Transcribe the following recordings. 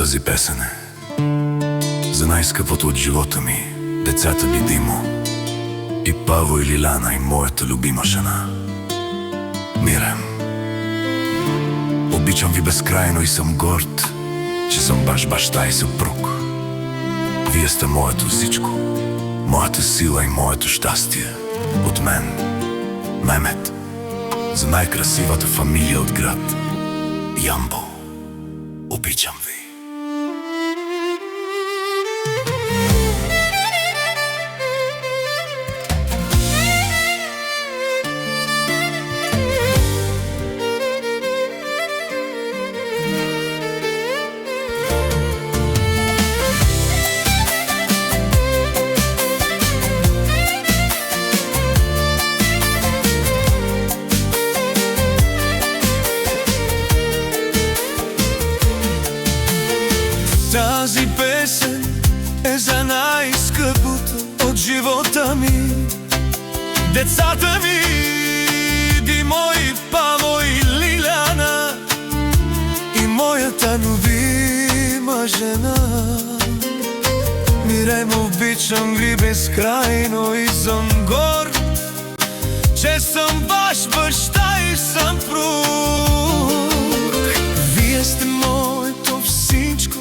Тази песен е за најскъпото од живота ми, децата ми Димо и Паво и Лиляна и моята любима жена Мирем. Обичам ви безкрајно и сам горд, че сам баш баща и съпруг. Вие сте моето всичко, моята сила и моето щастие. От мен, Мемет, за най-красивата фамилия от град Ямбол. Обичам ви. Тази песен е за най-скъпото от живота ми, децата ми Димо и Паво и Лиляна и моята любима жена Мирем. Обичам ви безкрайно и съм горд, че съм ваш баща и съпруг. Вие сте моето всичко,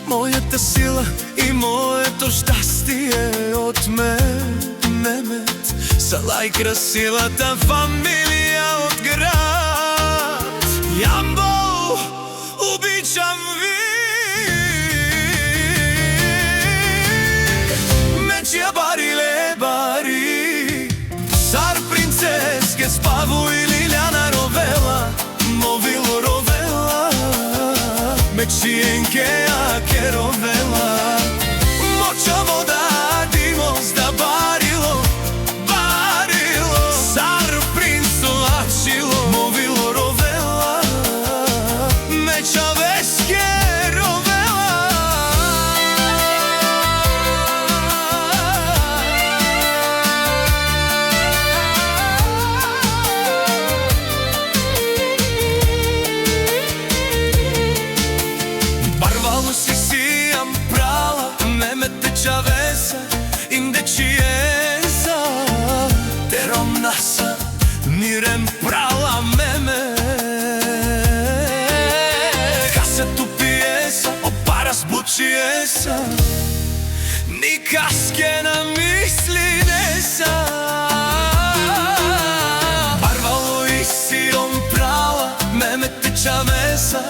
моята сила и моето щастие. От мен, Мемет, са най-красивата фамилия от град Ямбол. Обичам ви. Мечия бариле бари, цар принцеске с Паво и Лиляна ровела, мовило ровела, мечиенке аке ровела, моча вода Димо сда барило, барило, цар принцо ачило, мовило ровела, меча веске ровела. Barvalo si sijam prala, Memete Čavesa, inde čiesa, terom nasa, Mirem prala Meme. Kasetu pijesa, oparas bučiesa, ni kaske na misli nesa. Barvalo i sijom prala, Memete Čavesa,